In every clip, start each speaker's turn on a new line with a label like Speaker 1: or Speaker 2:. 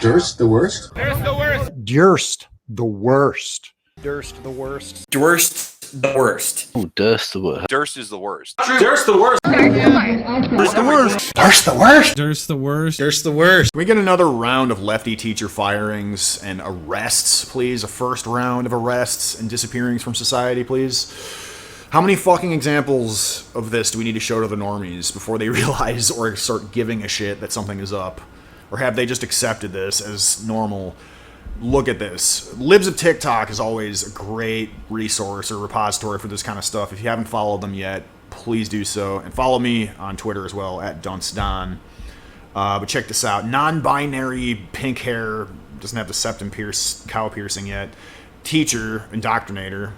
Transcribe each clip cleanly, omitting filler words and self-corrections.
Speaker 1: Durst the worst?
Speaker 2: Durst the worst.
Speaker 3: Durst the worst.
Speaker 4: Durst the worst.
Speaker 5: Durst the worst.
Speaker 6: Oh, Durst the worst.
Speaker 2: Durst is the worst.
Speaker 1: Durst the worst.
Speaker 3: Durst the worst.
Speaker 1: Durst the worst.
Speaker 7: Durst the worst.
Speaker 4: Durst the worst.
Speaker 3: Can we get another round of lefty teacher firings and arrests, please? A first round of arrests and disappearings from society, please? How many fucking examples of this do we need to show to the normies before they realize or start giving a shit that something is up? Or have they just accepted this as normal? Look at this. Libs of TikTok is always a great resource or repository for this kind of stuff. If you haven't followed them yet, please do so. And follow me on Twitter as well, at DunceDon. But check this out. Non-binary, pink hair, doesn't have the septum cow piercing yet. Teacher, indoctrinator,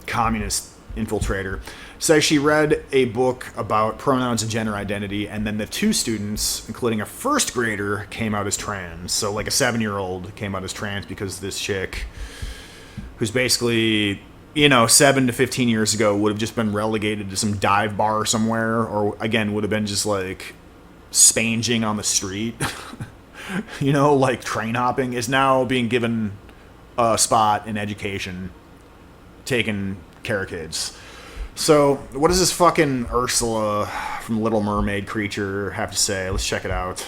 Speaker 3: communist infiltrator, says she read a book about pronouns and gender identity, and then the two students, including a first grader, came out as trans. So like a 7-year-old came out as trans because this chick, who's basically, 7 to 15 years ago would have just been relegated to some dive bar somewhere, or again would have been just like spanging on the street, like train hopping, is now being given a spot in education, taking care of kids. So, what does this fucking Ursula from Little Mermaid creature have to say? Let's check it out.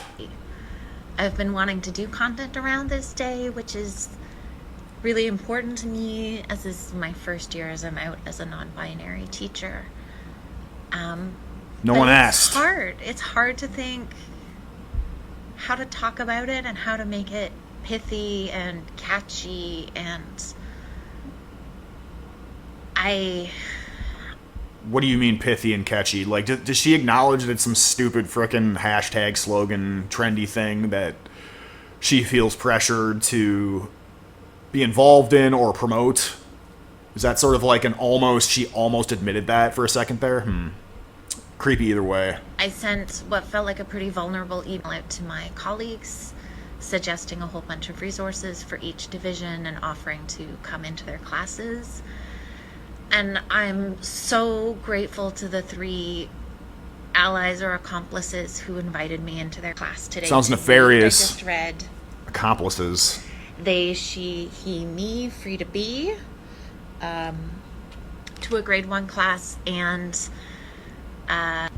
Speaker 8: I've been wanting to do content around this day, which is really important to me, as this is my first year as I'm out as a non-binary teacher.
Speaker 3: No one asked.
Speaker 8: It's hard. It's hard to think how to talk about it and how to make it pithy and catchy, and
Speaker 3: What do you mean pithy and catchy? Like, does she acknowledge that it's some stupid frickin' hashtag slogan trendy thing that she feels pressured to be involved in or promote? Is that sort of like she almost admitted that for a second there? Creepy either way.
Speaker 8: I sent what felt like a pretty vulnerable email out to my colleagues, suggesting a whole bunch of resources for each division and offering to come into their classes. And I'm so grateful to the 3 allies or accomplices who invited me into their class today.
Speaker 3: Sounds nefarious.
Speaker 8: I just read
Speaker 3: Accomplices.
Speaker 8: They, she, he, me, free to be, to a grade 1 class, and I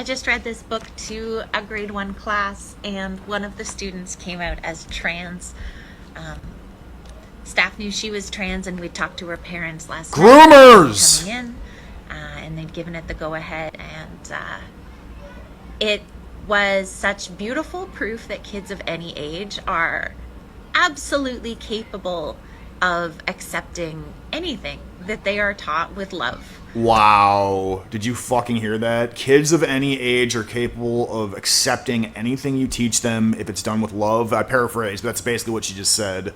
Speaker 8: just read this book to a grade 1 class, and one of the students came out as trans. Staff knew she was trans, and we talked to her parents last
Speaker 3: Groomers!
Speaker 8: night coming in, and they'd given it the go-ahead, and it was such beautiful proof that kids of any age are absolutely capable of accepting anything that they are taught with love.
Speaker 3: Wow. Did you fucking hear that? Kids of any age are capable of accepting anything you teach them if it's done with love. I paraphrase, but that's basically what she just said.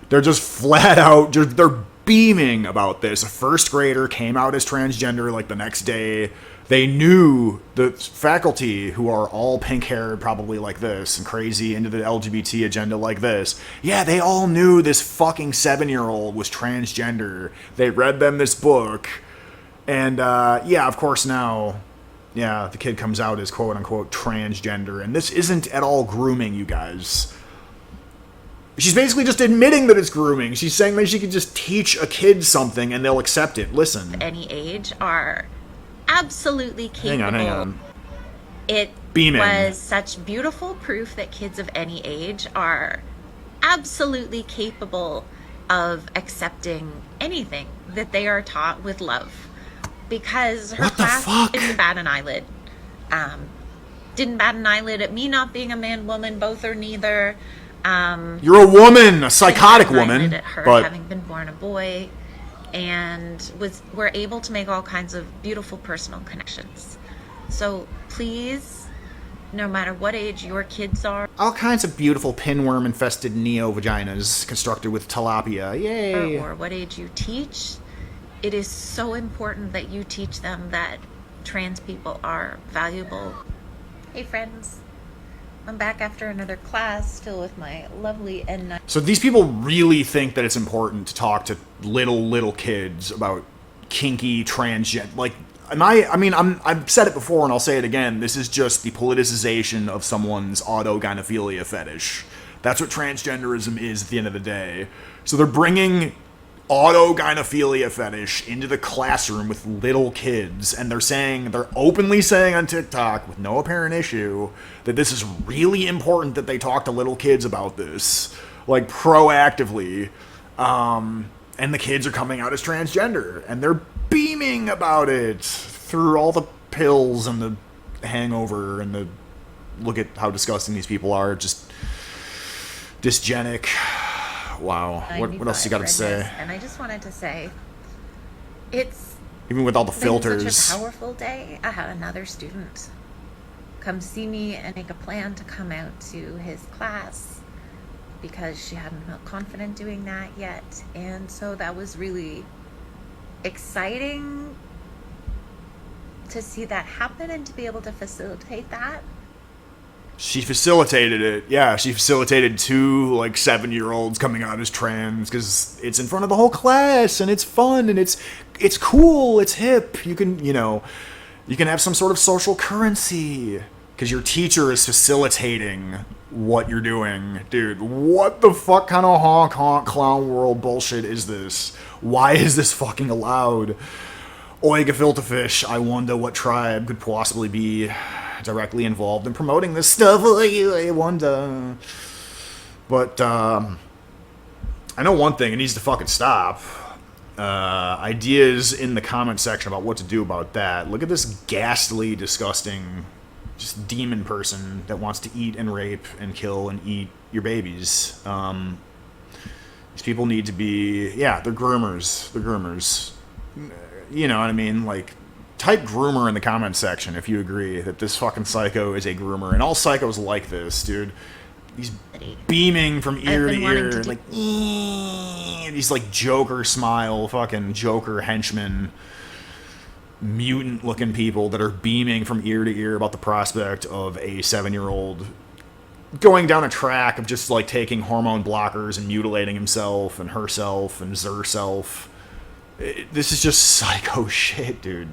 Speaker 3: They're just flat out, they're beaming about this. A first grader came out as transgender like the next day. They knew, the faculty, who are all pink-haired probably like this and crazy into the LGBT agenda like this, yeah, they all knew this fucking 7-year-old was transgender. They read them this book. And, of course now, the kid comes out as quote-unquote transgender. And this isn't at all grooming, you guys. She's basically just admitting that it's grooming. She's saying that she could just teach a kid something and they'll accept it. Listen.
Speaker 8: Any age are absolutely capable.
Speaker 3: Hang on.
Speaker 8: It
Speaker 3: Beaming.
Speaker 8: was such beautiful proof that kids of any age are absolutely capable of accepting anything that they are taught with love. Because her class didn't bat an eyelid. Didn't bat an eyelid at me not being a man-woman, both or neither.
Speaker 3: You're a woman, a psychotic woman,
Speaker 8: at her
Speaker 3: but
Speaker 8: having been born a boy, and were able to make all kinds of beautiful personal connections. So please, no matter what age your kids are,
Speaker 3: all kinds of beautiful pinworm-infested neo-vaginas constructed with tilapia, yay!
Speaker 8: or what age you teach, it is so important that you teach them that trans people are valuable. Hey friends. I'm back after another class, still with my lovely N9.
Speaker 3: So these people really think that it's important to talk to little kids about kinky transgender. Like, I've said it before and I'll say it again. This is just the politicization of someone's autogynephilia fetish. That's what transgenderism is at the end of the day. So they're bringing autogynephilia fetish into the classroom with little kids, and they're openly saying on TikTok with no apparent issue that this is really important that they talk to little kids about this, like proactively. And the kids are coming out as transgender, and they're beaming about it through all the pills and the hangover and the look at how disgusting these people are, just dysgenic. Wow. What else you got to say?
Speaker 8: And I just wanted to say, it's
Speaker 3: even with all the filters.
Speaker 8: been such a powerful day. I had another student come see me and make a plan to come out to his class because she hadn't felt confident doing that yet. And so that was really exciting to see that happen and to be able to facilitate that.
Speaker 3: She facilitated it. Yeah, she facilitated 2 7-year-olds coming out as trans because it's in front of the whole class and it's fun and it's cool, it's hip. You can have some sort of social currency because your teacher is facilitating what you're doing. Dude, what the fuck kind of honk clown world bullshit is this? Why is this fucking allowed? Oi, gefilte fish, I wonder what tribe could possibly be directly involved in promoting this stuff. I wonder. But I know one thing, it needs to fucking stop. Ideas in the comment section about what to do about that. Look at this ghastly, disgusting, just demon person that wants to eat and rape and kill and eat your babies. These people need to be, they're groomers. They're groomers. You know what I mean? Type groomer in the comments section if you agree that this fucking psycho is a groomer. And all psychos like this, dude. He's beaming from ear to ear. These Joker smile, fucking Joker henchmen, mutant looking people that are beaming from ear to ear about the prospect of a 7-year-old going down a track of just taking hormone blockers and mutilating himself and herself and zerself. This is just psycho shit, dude.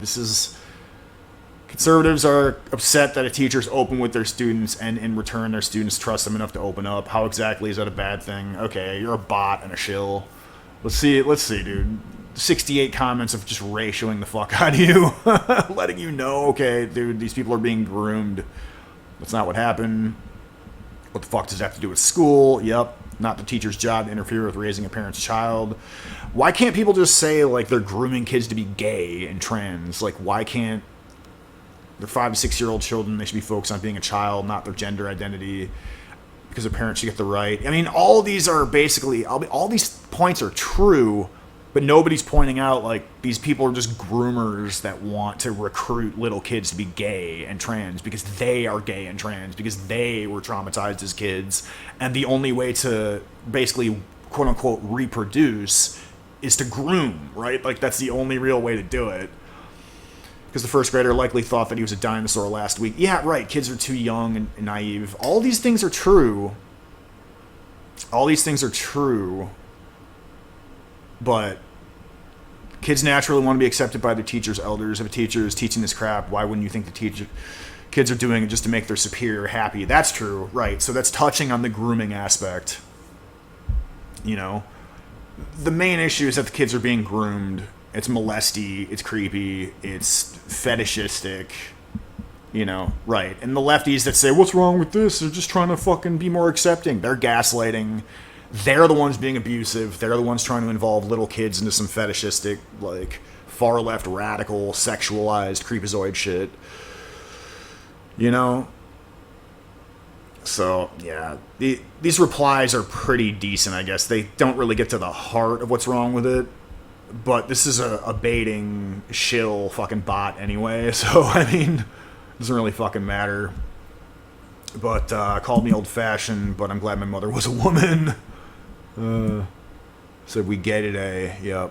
Speaker 3: Conservatives are upset that a teacher's open with their students, and in return, their students trust them enough to open up. How exactly is that a bad thing? Okay, you're a bot and a shill. Let's see, dude. 68 comments of just ratioing the fuck out of you, letting you know, okay, dude, these people are being groomed. That's not what happened. What the fuck does that have to do with school? Yep. Not the teacher's job to interfere with raising a parent's child. Why can't people just say, they're grooming kids to be gay and trans? Why can't their 5 to 6-year-old children, they should be focused on being a child, not their gender identity, because their parents should get the right. I mean, all these are basically, all these points are true, but nobody's pointing out, these people are just groomers that want to recruit little kids to be gay and trans because they are gay and trans, because they were traumatized as kids. And the only way to basically, quote unquote, reproduce is to groom, right? That's the only real way to do it. Because the first grader likely thought that he was a dinosaur last week. Yeah, right, kids are too young and naive. All these things are true. But kids naturally want to be accepted by their teachers, elders. If a teacher is teaching this crap, why wouldn't you think the kids are doing it just to make their superior happy? That's true, right? So that's touching on the grooming aspect. The main issue is that the kids are being groomed. It's molesty, it's creepy, it's fetishistic, right? And the lefties that say, what's wrong with this? They're just trying to fucking be more accepting. They're gaslighting. They're the ones being abusive. They're the ones trying to involve little kids into some fetishistic, far left, radical, sexualized, creepazoid shit. So, yeah. These replies are pretty decent, I guess. They don't really get to the heart of what's wrong with it. But this is a baiting shill fucking bot anyway. So, I mean, it doesn't really fucking matter. But, called me old-fashioned, but I'm glad my mother was a woman. Said we get it, yep.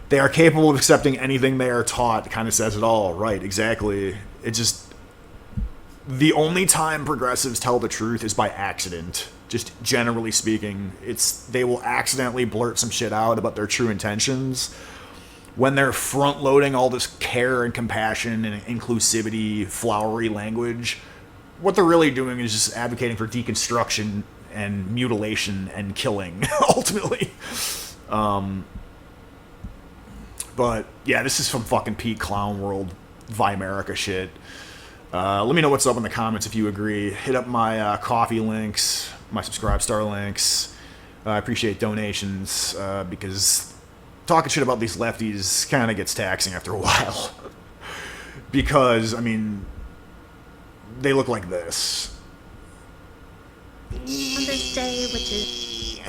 Speaker 3: They are capable of accepting anything they are taught. Kind of says it all. Right, exactly. It just... The only time progressives tell the truth is by accident. Just generally speaking. They will accidentally blurt some shit out about their true intentions. when they're front-loading all this care and compassion and inclusivity, flowery language, what they're really doing is just advocating for deconstruction and mutilation and killing, ultimately. But, yeah, this is some fucking Pete Clown World, Vimerica shit. Let me know what's up in the comments if you agree. Hit up my coffee links, my subscribe star links. I appreciate donations, because talking shit about these lefties kind of gets taxing after a while. Because, I mean, they look like this.
Speaker 8: Mother's Day, which is